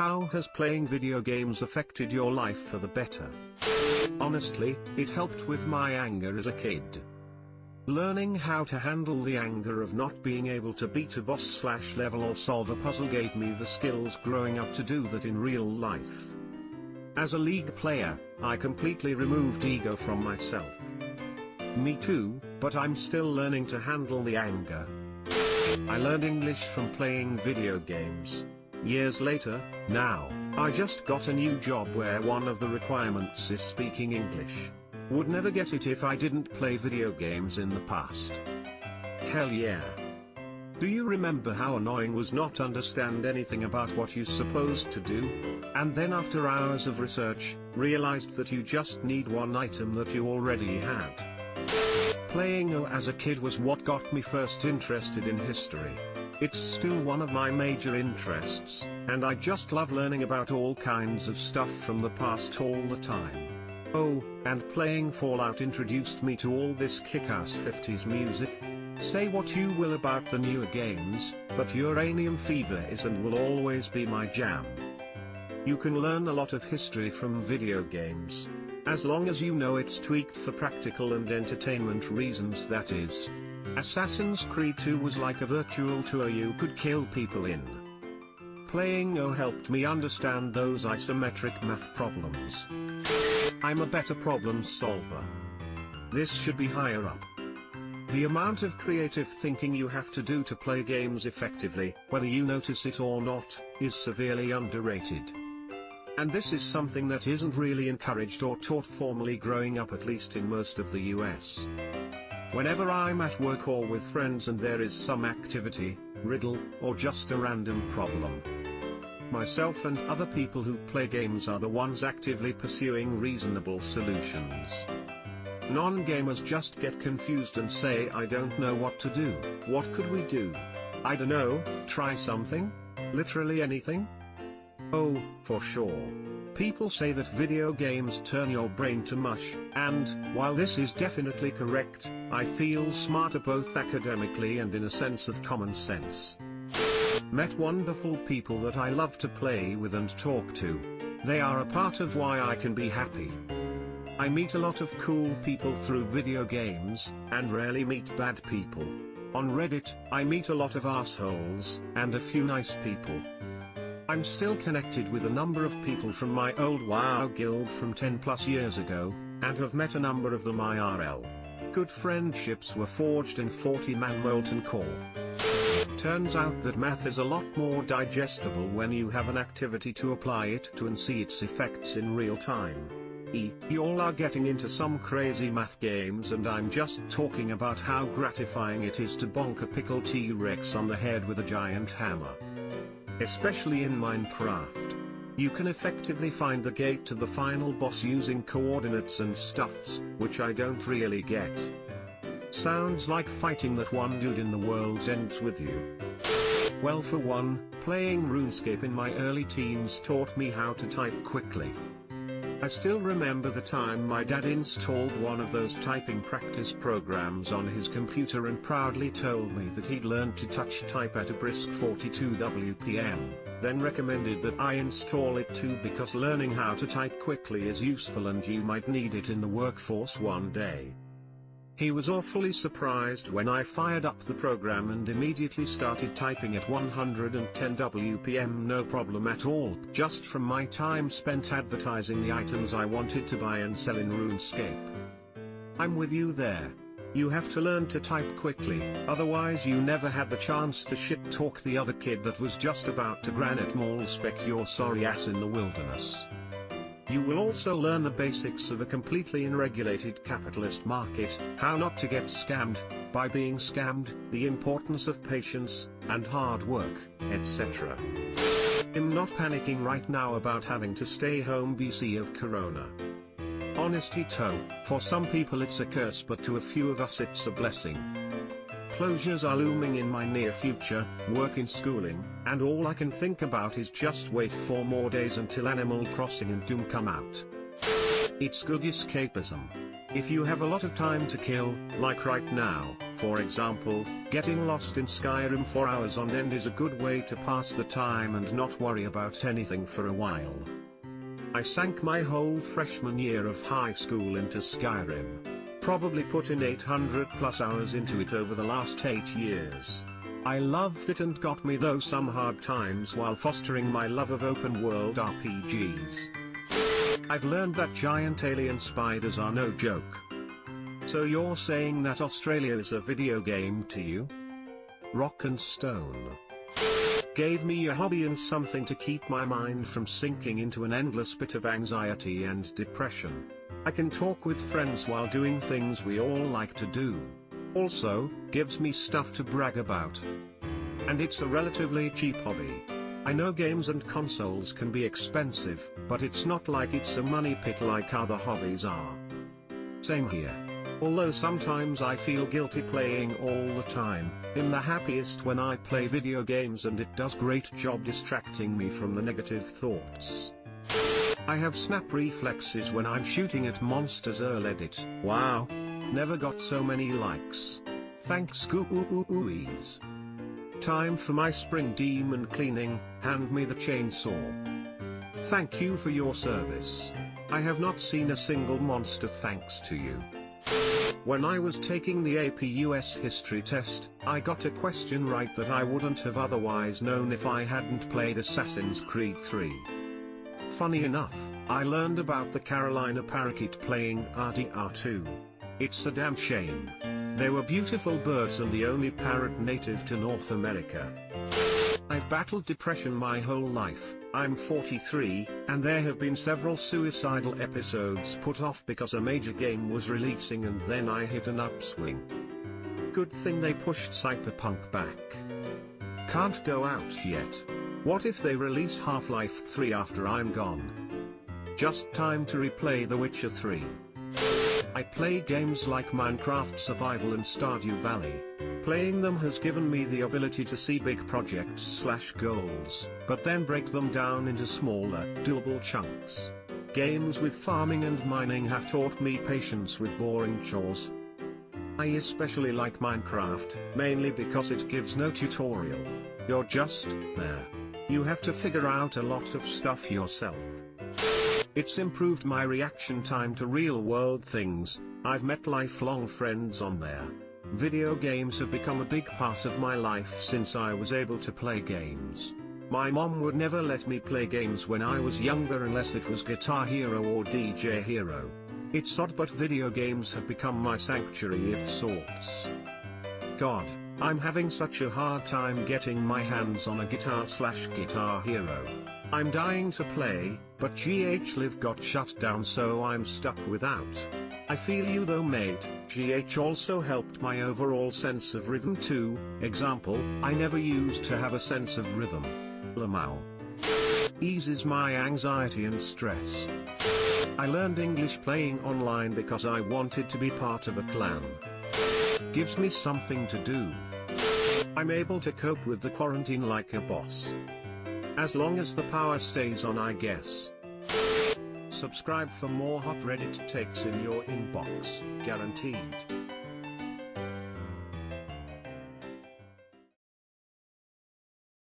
How has playing video games affected your life for the better? Honestly, it helped with my anger as a kid. Learning how to handle the anger of not being able to beat a boss/level or solve a puzzle gave me the skills growing up to do that in real life. As a League player, I completely removed ego from myself. Me too, but I'm still learning to handle the anger. I learned English from playing video games. Years later, now, I just got a new job where one of the requirements is speaking English. Would never get it if I didn't play video games in the past. Hell yeah. Do you remember how annoying was not understand anything about what you're supposed to do? And then after hours of research, realized that you just need one item that you already had. Playing as a kid was what got me first interested in history. It's still one of my major interests, and I just love learning about all kinds of stuff from the past all the time. Oh, and playing Fallout introduced me to all this kick-ass 50s music. Say what you will about the newer games, but Uranium Fever is and will always be my jam. You can learn a lot of history from video games. As long as you know it's tweaked for practical and entertainment reasons, that is. Assassin's Creed 2 was like a virtual tour you could kill people in. Playing helped me understand those isometric math problems. I'm a better problem solver. This should be higher up. The amount of creative thinking you have to do to play games effectively, whether you notice it or not, is severely underrated. And this is something that isn't really encouraged or taught formally growing up, at least in most of the US. Whenever I'm at work or with friends and there is some activity, riddle, or just a random problem, myself and other people who play games are the ones actively pursuing reasonable solutions. Non-gamers just get confused and say, I don't know what to do. What could we do? I don't know, try something? Literally anything? Oh, for sure. People say that video games turn your brain to mush, and, while this is definitely correct, I feel smarter both academically and in a sense of common sense. Met wonderful people that I love to play with and talk to. They are a part of why I can be happy. I meet a lot of cool people through video games, and rarely meet bad people. On Reddit, I meet a lot of assholes, and a few nice people. I'm still connected with a number of people from my old WoW guild from 10+ years ago, and have met a number of them IRL. Good friendships were forged in 40-man Molten Core. Turns out that math is a lot more digestible when you have an activity to apply it to and see its effects in real time. Y'all are getting into some crazy math games, and I'm just talking about how gratifying it is to bonk a pickle T-Rex on the head with a giant hammer. Especially in Minecraft. You can effectively find the gate to the final boss using coordinates and stuffs, which I don't really get. Sounds like fighting that one dude in the world ends with you. Well, for one, playing RuneScape in my early teens taught me how to type quickly. I still remember the time my dad installed one of those typing practice programs on his computer and proudly told me that he'd learned to touch type at a brisk 42 WPM, then recommended that I install it too because learning how to type quickly is useful and you might need it in the workforce one day. He was awfully surprised when I fired up the program and immediately started typing at 110 WPM no problem at all, just from my time spent advertising the items I wanted to buy and sell in RuneScape. I'm with you there. You have to learn to type quickly, otherwise you never had the chance to shit talk the other kid that was just about to granite maul spec your sorry ass in the wilderness. You will also learn the basics of a completely unregulated capitalist market, how not to get scammed by being scammed, the importance of patience and hard work, etc. I'm not panicking right now about having to stay home BC of Corona. Honesty toe, for some people it's a curse, but to a few of us it's a blessing. Closures are looming in my near future, work and schooling, and all I can think about is just wait 4 more days until Animal Crossing and Doom come out. It's good escapism. If you have a lot of time to kill, like right now, for example, Getting lost in Skyrim for hours on end is a good way to pass the time and not worry about anything for a while. I sank my whole freshman year of high school into Skyrim. Probably put in 800 plus hours into it over the last 8 years. I loved it and got me though some hard times while fostering my love of open world RPGs. I've learned that giant alien spiders are no joke. So you're saying that Australia is a video game to you? Rock and Stone gave me a hobby and something to keep my mind from sinking into an endless pit of anxiety and depression. I can talk with friends while doing things we all like to do. Also, gives me stuff to brag about. And it's a relatively cheap hobby. I know games and consoles can be expensive, but it's not like it's a money pit like other hobbies are. Same here. Although sometimes I feel guilty playing all the time, I'm the happiest when I play video games and it does great job distracting me from the negative thoughts. I have snap reflexes when I'm shooting at monsters. AskReddit. Wow. Never got so many likes. Thanks gooeyes. Time for my spring demon cleaning, hand me the chainsaw. Thank you for your service. I have not seen a single monster thanks to you. When I was taking the AP US history test, I got a question right that I wouldn't have otherwise known if I hadn't played Assassin's Creed 3. Funny enough, I learned about the Carolina parakeet playing RDR2. It's a damn shame. They were beautiful birds and the only parrot native to North America. I've battled depression my whole life. I'm 43, and there have been several suicidal episodes put off because a major game was releasing and then I hit an upswing. Good thing they pushed Cyberpunk back. Can't go out yet. What if they release Half-Life 3 after I'm gone? Just time to replay The Witcher 3. I play games like Minecraft Survival and Stardew Valley. Playing them has given me the ability to see big projects/goals, but then break them down into smaller, doable chunks. Games with farming and mining have taught me patience with boring chores. I especially like Minecraft, mainly because it gives no tutorial. You're just there. You have to figure out a lot of stuff yourself. It's improved my reaction time to real-world things. I've met lifelong friends on there. Video games have become a big part of my life since I was able to play games. My mom would never let me play games when I was younger unless it was Guitar Hero or DJ Hero. It's odd, but video games have become my sanctuary of sorts. God, I'm having such a hard time getting my hands on a Guitar Hero. I'm dying to play, but GH Live got shut down so I'm stuck without. I feel you though mate. GH also helped my overall sense of rhythm too. Example, I never used to have a sense of rhythm. Lamau. Eases my anxiety and stress. I learned English playing online because I wanted to be part of a clan. Gives me something to do. I'm able to cope with the quarantine like a boss. As long as the power stays on, I guess. Subscribe for more hot Reddit takes in your inbox, guaranteed.